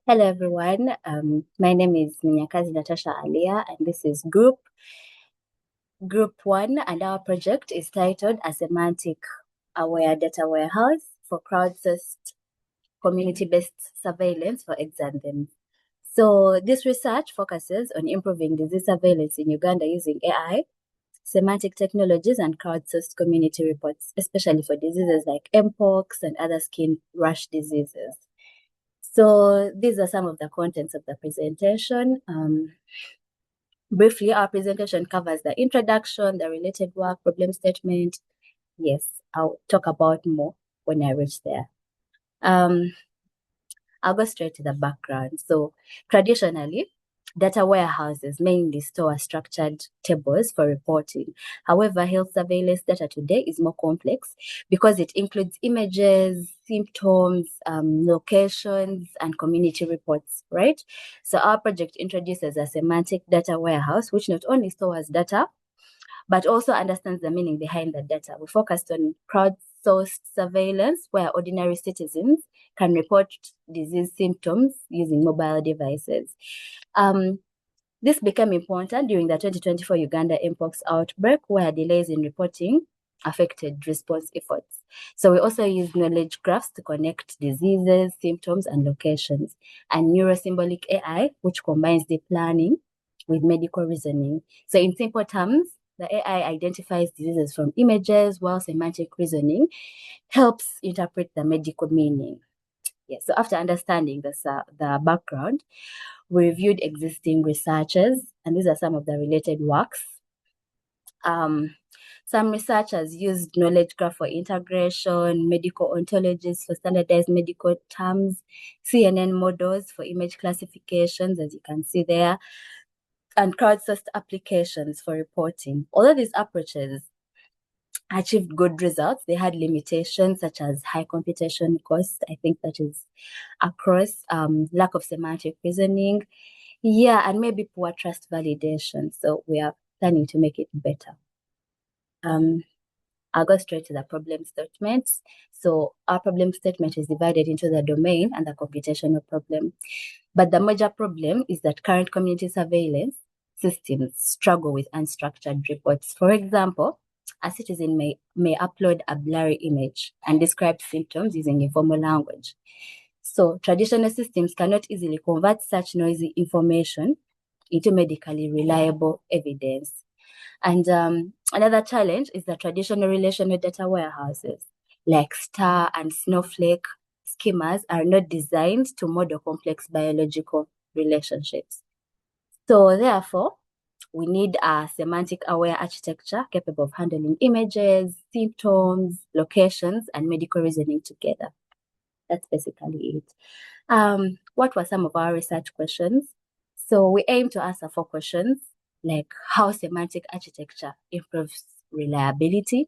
Hello everyone. My name is Minyakazi Natasha Alia, and this is Group 1, and our project is titled a Semantic Aware Data Warehouse for Crowdsourced Community-Based Surveillance for Exanthem. So this research focuses on improving disease surveillance in Uganda using AI, semantic technologies, and crowdsourced community reports, especially for diseases like mpox and other skin rash diseases. So these are some of the contents of the presentation. Briefly, our presentation covers the introduction, the related work, problem statement. Yes, I'll talk about more when I reach there. I'll go straight to the background. So traditionally, data warehouses mainly store structured tables for reporting. However, health surveillance data today is more complex because it includes images, symptoms, locations, and community reports, right? So our project introduces a semantic data warehouse, which not only stores data, but also understands the meaning behind the data. We focused on crowdsourced surveillance, where ordinary citizens can report disease symptoms using mobile devices. This became important during the 2024 Uganda mpox outbreak, where delays in reporting affected response efforts. So we also use knowledge graphs to connect diseases, symptoms, and locations, and neurosymbolic AI, which combines deep learning with medical reasoning. So in simple terms, the AI identifies diseases from images, while semantic reasoning helps interpret the medical meaning. Yes, so after understanding the background, we reviewed existing researches, and these are some of the related works. Some researchers used knowledge graph for integration, medical ontologies for standardized medical terms, CNN models for image classifications, as you can see there, and crowdsourced applications for reporting. Although these approaches achieved good results, they had limitations such as high computation costs. I think that is across, lack of semantic reasoning, and maybe poor trust validation. So we are planning to make it better. I'll go straight to the problem statements. So our problem statement is divided into the domain and the computational problem. But the major problem is that current community surveillance systems struggle with unstructured reports. For example, a citizen may upload a blurry image and describe symptoms using informal language. So traditional systems cannot easily convert such noisy information into medically reliable evidence. And another challenge is the traditional relational data warehouses like Star and Snowflake schemas are not designed to model complex biological relationships. So therefore, we need a semantic aware architecture capable of handling images, symptoms, locations, and medical reasoning together. That's basically it. What were some of our research questions? So we aim to answer 4 questions, like how semantic architecture improves reliability,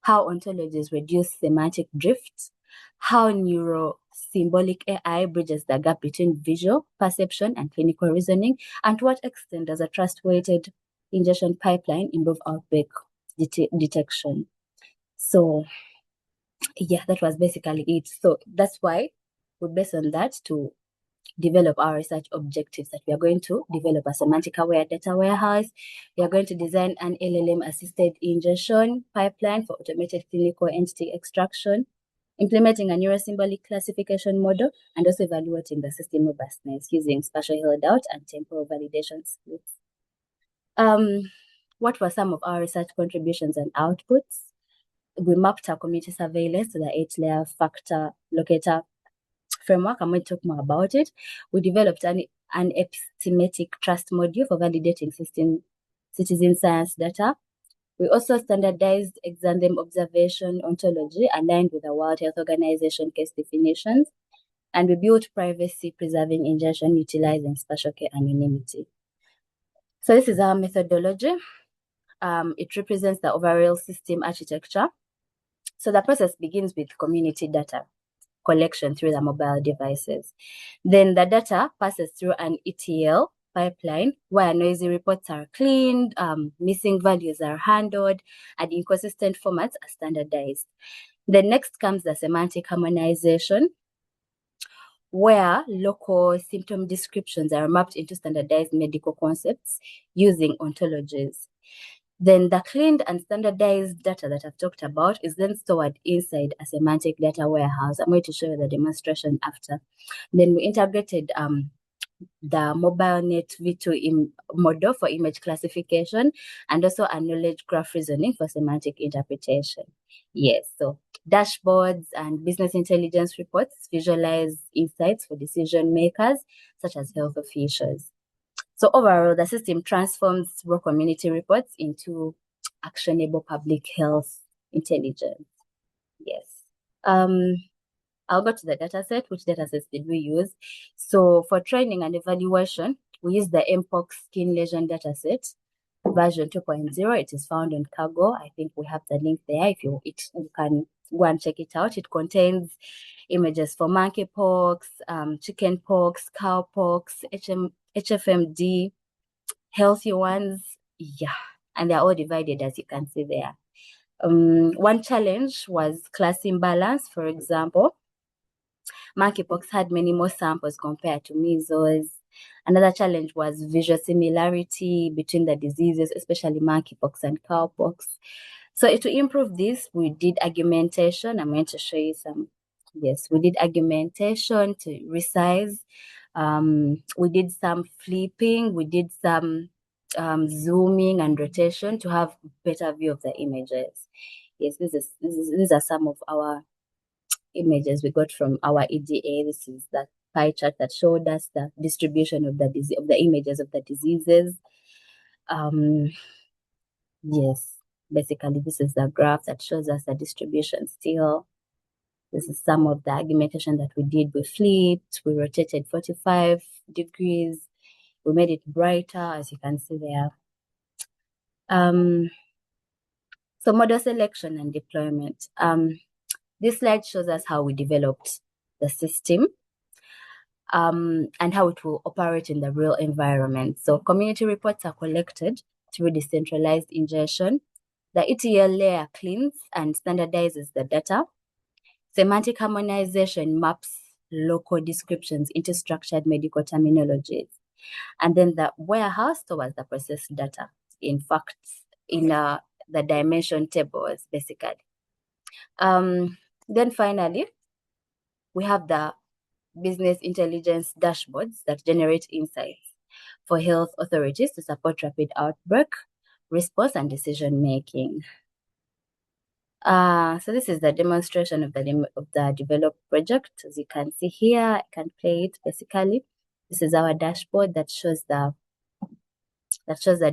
how ontologies reduce semantic drift, how neurosymbolic AI bridges the gap between visual perception and clinical reasoning, and to what extent does a trust-weighted ingestion pipeline improve outbreak detection. So that was basically it. So that's why we based on that to develop our research objectives, that we are going to develop a semantic aware data warehouse. We are going to design an LLM assisted ingestion pipeline for automated clinical entity extraction, implementing a neurosymbolic classification model, and also evaluating the system robustness using spatial held out and temporal validation splits. What were some of our research contributions and outputs? We mapped our community surveillance to the 8-layer factor locator framework. I'm going to talk more about it. We developed an epistemic trust module for validating citizen science data. We also standardized exanthem observation ontology aligned with the World Health Organization case definitions, and we built privacy-preserving ingestion utilizing spatial care anonymity. So this is our methodology. It represents the overall system architecture. So the process begins with community data collection through the mobile devices. Then the data passes through an ETL pipeline where noisy reports are cleaned, missing values are handled, and inconsistent formats are standardized. Then next comes the semantic harmonization, where local symptom descriptions are mapped into standardized medical concepts using ontologies. Then the cleaned and standardized data that I've talked about is then stored inside a semantic data warehouse. I'm going to show you the demonstration after. Then we integrated the MobileNet V2 model for image classification, and also a knowledge graph reasoning for semantic interpretation. Yes, so dashboards and business intelligence reports visualize insights for decision makers, such as health officials. So overall, the system transforms raw community reports into actionable public health intelligence. Yes. I'll go to the dataset. Which datasets did we use? So for training and evaluation, we use the MPOX skin lesion dataset, version 2.0. It is found on Kaggle. I think we have the link there. If you can go and check it out. It contains images for monkeypox, chickenpox, cowpox, HFMD, healthy ones. Yeah, and they're all divided, as you can see there. One challenge was class imbalance. For example, monkeypox had many more samples compared to measles. Another challenge was visual similarity between the diseases, especially monkeypox and cowpox. So to improve this, we did augmentation. I'm going to show you some. Yes, we did augmentation to resize. We did some flipping. We did some zooming and rotation to have better view of the images. Yes, these are some of our images we got from our EDA. This is the pie chart that showed us the distribution of the images of the diseases. Yes, basically this is the graph that shows us the distribution still. This is some of the augmentation that we did. We flipped, we rotated 45 degrees, we made it brighter, as you can see there. So model selection and deployment. This slide shows us how we developed the system and how it will operate in the real environment. So community reports are collected through decentralized ingestion. The ETL layer cleans and standardizes the data. Semantic harmonization maps local descriptions into structured medical terminologies. And then the warehouse stores the processed data in facts in the dimension tables, basically. Then finally, we have the business intelligence dashboards that generate insights for health authorities to support rapid outbreak response and decision making. So this is the demonstration of the developed project. As you can see here, I can play it basically. This is our dashboard that shows the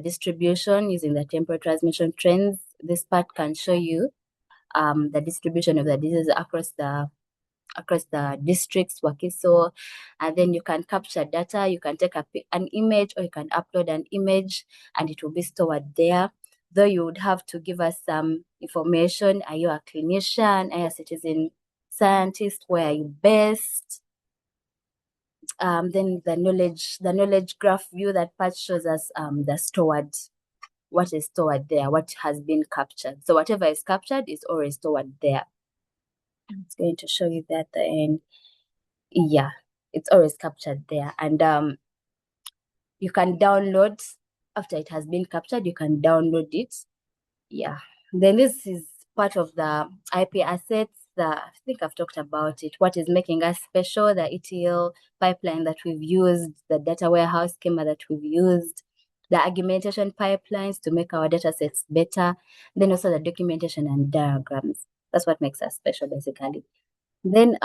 distribution using the temporal transmission trends. This part can show you the distribution of the disease across the districts, Wakiso, and then you can capture data. You can take an image, or you can upload an image, and it will be stored there. Though you would have to give us some information. Are you a clinician? Are you a citizen scientist? Where are you based? Then the knowledge graph view, that part shows us what is stored there, what has been captured. So whatever is captured is always stored there. It's going to show you that at the end. Yeah, it's always captured there. And you can download, after it has been captured, you can download it. Yeah. Then this is part of the IP assets. I think I've talked about it. What is making us special, the ETL pipeline that we've used, the data warehouse schema that we've used, the augmentation pipelines to make our data sets better, then also the documentation and diagrams. That's what makes us special, basically. Then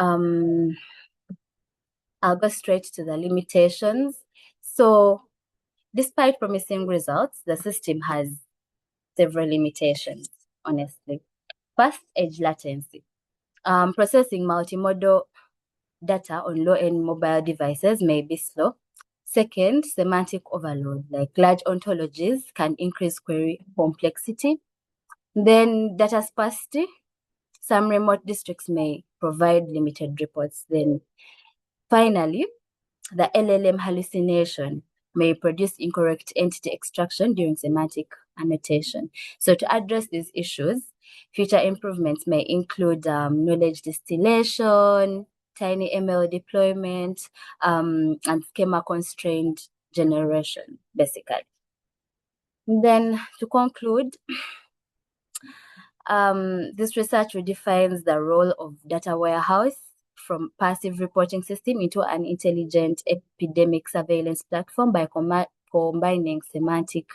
I'll go straight to the limitations. So despite promising results, the system has several limitations, honestly. First, edge latency. Processing multimodal data on low-end mobile devices may be slow. Second, semantic overload, like large ontologies can increase query complexity. Then data sparsity. Some remote districts may provide limited reports. Then finally, the LLM hallucination may produce incorrect entity extraction during semantic annotation. So to address these issues, future improvements may include knowledge distillation, tiny ML deployment, and schema-constrained generation, basically. Then to conclude, this research redefines the role of data warehouse from passive reporting system into an intelligent epidemic surveillance platform by combining semantic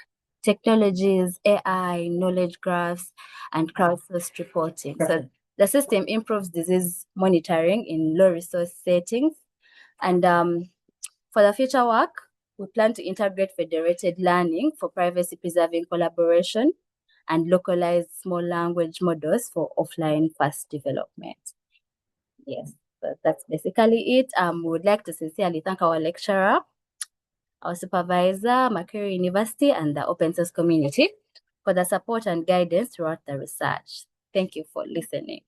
technologies, AI, knowledge graphs, and crowdsourced reporting. So the system improves disease monitoring in low resource settings. And for the future work, we plan to integrate federated learning for privacy preserving collaboration and localized small language models for offline fast development. Yes, so that's basically it. We would like to sincerely thank our lecturer, our supervisor, Macquarie University, and the open source community for the support and guidance throughout the research. Thank you for listening.